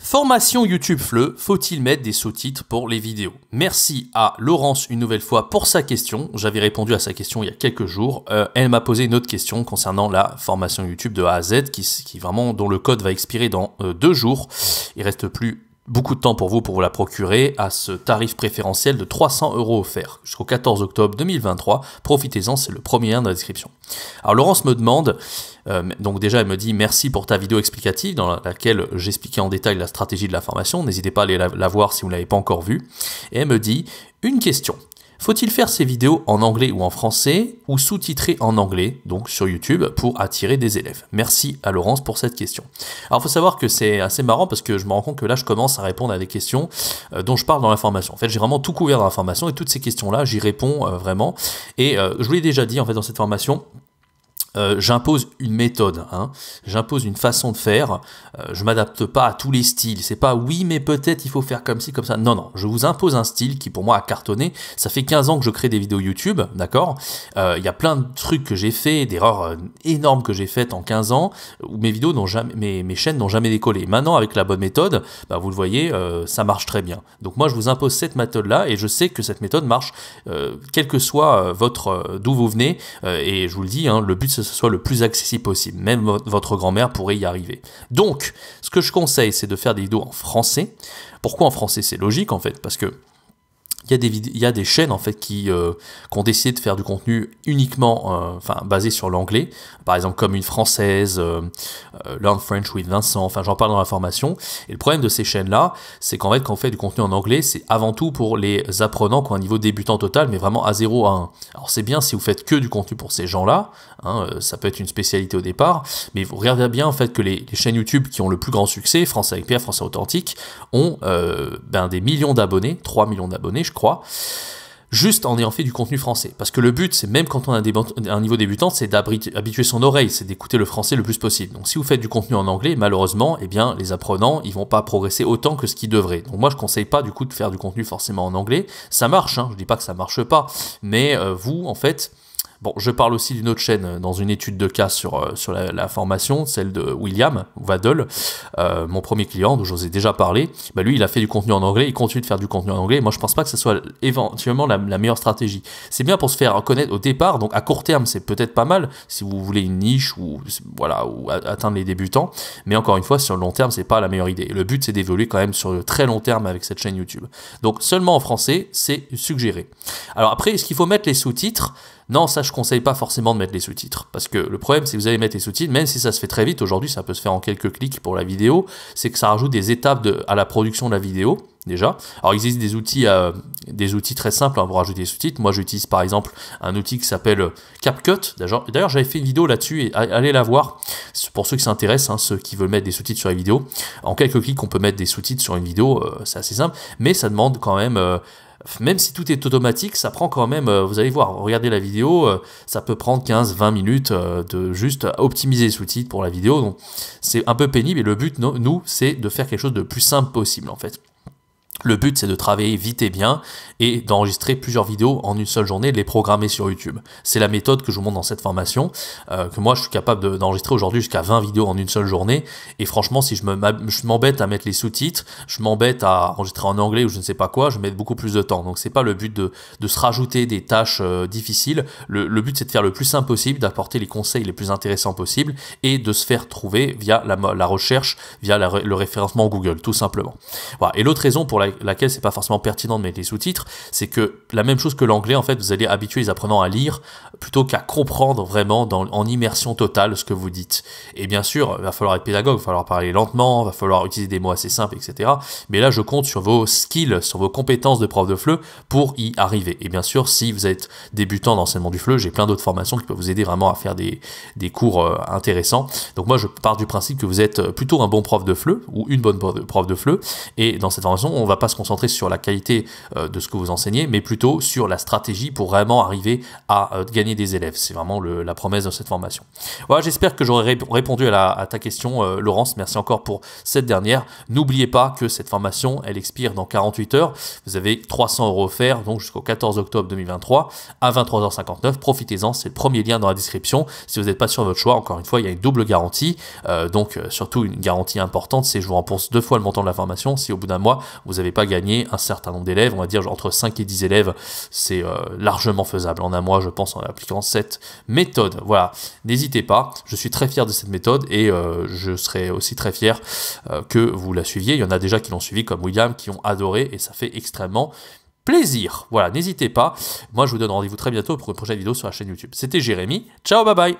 Formation YouTube FLE, faut-il mettre des sous-titres pour les vidéos? Merci à Laurence une nouvelle fois pour sa question. J'avais répondu à sa question il y a quelques jours. Elle m'a posé une autre question concernant la formation YouTube de A à Z qui vraiment, dont le code va expirer dans 2 jours. Il reste plus beaucoup de temps pour vous la procurer à ce tarif préférentiel de 300 € offert jusqu'au 14 octobre 2023. Profitez-en, c'est le premier lien dans la description. Alors Laurence me demande, donc déjà elle me dit merci pour ta vidéo explicative dans laquelle j'expliquais en détail la stratégie de la formation. N'hésitez pas à aller la voir si vous ne l'avez pas encore vue. Et elle me dit, une question. Faut-il faire ces vidéos en anglais ou en français ou sous-titrer en anglais, donc sur YouTube, pour attirer des élèves? Merci à Laurence pour cette question. Alors, il faut savoir que c'est assez marrant parce que je me rends compte que là, je commence à répondre à des questions dont je parle dans la formation. En fait, j'ai vraiment tout couvert dans la formation et toutes ces questions-là, j'y réponds vraiment. Et je vous l'ai déjà dit, en fait, dans cette formation, j'impose une méthode, j'impose une façon de faire, je m'adapte pas à tous les styles, c'est pas oui mais peut-être il faut faire comme ci, comme ça, non, je vous impose un style qui pour moi a cartonné, ça fait 15 ans que je crée des vidéos YouTube, d'accord, il y a plein de trucs que j'ai fait, d'erreurs énormes que j'ai faites en 15 ans, où mes vidéos n'ont jamais, mes chaînes n'ont jamais décollé. Maintenant avec la bonne méthode, vous le voyez, ça marche très bien. Donc moi je vous impose cette méthode-là et je sais que cette méthode marche, quel que soit d'où vous venez, et je vous le dis, le but c'est que ce soit le plus accessible possible. Même votre grand-mère pourrait y arriver. Donc, ce que je conseille, c'est de faire des vidéos en français. Pourquoi en français? C'est logique, en fait, parce que il y a des chaînes en fait qui ont décidé de faire du contenu uniquement basé sur l'anglais, par exemple comme une française, Learn French with Vincent, j'en parle dans la formation. Et le problème de ces chaînes-là, c'est qu'en fait quand on fait du contenu en anglais, c'est avant tout pour les apprenants qui ont un niveau débutant total, mais vraiment à 0 à 1. Alors c'est bien si vous faites que du contenu pour ces gens-là, ça peut être une spécialité au départ, mais vous regardez bien en fait que les chaînes YouTube qui ont le plus grand succès, Français avec Pierre, Français Authentique, ont des millions d'abonnés, 3 millions d'abonnés je crois, juste en ayant fait du contenu français. Parce que le but, c'est même quand on a un niveau débutant, c'est d'habituer son oreille, c'est d'écouter le français le plus possible. Donc si vous faites du contenu en anglais, malheureusement, les apprenants, ils vont pas progresser autant que ce qu'ils devraient. Donc moi, je conseille pas du coup de faire du contenu forcément en anglais. Ça marche, je dis pas que ça marche pas, mais vous, en fait... Bon, je parle aussi d'une autre chaîne dans une étude de cas sur la formation, celle de William Waddle, mon premier client dont je vous ai déjà parlé. Lui, il a fait du contenu en anglais, il continue de faire du contenu en anglais. Moi, je pense pas que ce soit éventuellement la meilleure stratégie. C'est bien pour se faire connaître au départ, donc à court terme, c'est peut-être pas mal si vous voulez une niche ou atteindre les débutants. Mais encore une fois, sur le long terme, c'est pas la meilleure idée. Le but, c'est d'évoluer quand même sur le très long terme avec cette chaîne YouTube. Donc, seulement en français, c'est suggéré. Alors après, est-ce qu'il faut mettre les sous-titres? Non, ça je conseille pas forcément de mettre les sous-titres, parce que le problème c'est que vous allez mettre les sous-titres, même si ça se fait très vite, aujourd'hui ça peut se faire en quelques clics pour la vidéo, c'est que ça rajoute des étapes à la production de la vidéo, déjà. Alors il existe des outils très simples pour rajouter des sous-titres. Moi j'utilise par exemple un outil qui s'appelle CapCut, d'ailleurs j'avais fait une vidéo là-dessus, et allez la voir, pour ceux qui s'intéressent, ceux qui veulent mettre des sous-titres sur les vidéos. En quelques clics on peut mettre des sous-titres sur une vidéo, c'est assez simple, mais ça demande quand même si tout est automatique, ça prend quand même, vous allez voir, regardez la vidéo, ça peut prendre 15-20 minutes de juste optimiser les sous-titres pour la vidéo, donc c'est un peu pénible et le but, nous, c'est de faire quelque chose de plus simple possible en fait. Le but, c'est de travailler vite et bien et d'enregistrer plusieurs vidéos en une seule journée et de les programmer sur YouTube. C'est la méthode que je vous montre dans cette formation, que moi, je suis capable d'enregistrer aujourd'hui jusqu'à 20 vidéos en une seule journée. Et franchement, si je m'embête à mettre les sous-titres, je m'embête à enregistrer en anglais ou je ne sais pas quoi, je vais mettre beaucoup plus de temps. Donc, c'est pas le but de se rajouter des tâches difficiles. Le but, c'est de faire le plus simple possible, d'apporter les conseils les plus intéressants possibles et de se faire trouver via la recherche, via le référencement Google, tout simplement. Voilà. Et l'autre raison pour laquelle c'est pas forcément pertinent de mettre les sous-titres, c'est que la même chose que l'anglais, en fait, vous allez habituer les apprenants à lire plutôt qu'à comprendre vraiment en immersion totale ce que vous dites. Et bien sûr, il va falloir être pédagogue, il va falloir parler lentement, il va falloir utiliser des mots assez simples, etc. Mais là, je compte sur vos skills, sur vos compétences de prof de FLE pour y arriver. Et bien sûr, si vous êtes débutant dans l'enseignement du FLE, j'ai plein d'autres formations qui peuvent vous aider vraiment à faire des cours intéressants. Donc moi, je pars du principe que vous êtes plutôt un bon prof de FLE ou une bonne prof de FLE. Et dans cette formation, on va va pas se concentrer sur la qualité de ce que vous enseignez, mais plutôt sur la stratégie pour vraiment arriver à gagner des élèves. C'est vraiment la promesse de cette formation. Voilà, j'espère que j'aurai répondu à ta question, Laurence. Merci encore pour cette dernière. N'oubliez pas que cette formation, elle expire dans 48 heures. Vous avez 300 € offerts, donc jusqu'au 14 octobre 2023 à 23h59. Profitez-en, c'est le premier lien dans la description. Si vous n'êtes pas sûr de votre choix, encore une fois, il y a une double garantie. Donc, surtout une garantie importante, c'est je vous rembourse 2 fois le montant de la formation. Si au bout d'un mois, vous n'avez pas gagné un certain nombre d'élèves, on va dire entre 5 et 10 élèves, c'est largement faisable en un mois, je pense, en appliquant cette méthode. Voilà, n'hésitez pas, je suis très fier de cette méthode et je serai aussi très fier que vous la suiviez. Il y en a déjà qui l'ont suivi, comme William, qui ont adoré et ça fait extrêmement plaisir. Voilà, n'hésitez pas. Moi, je vous donne rendez-vous très bientôt pour une prochaine vidéo sur la chaîne YouTube. C'était Jérémy. Ciao, bye bye.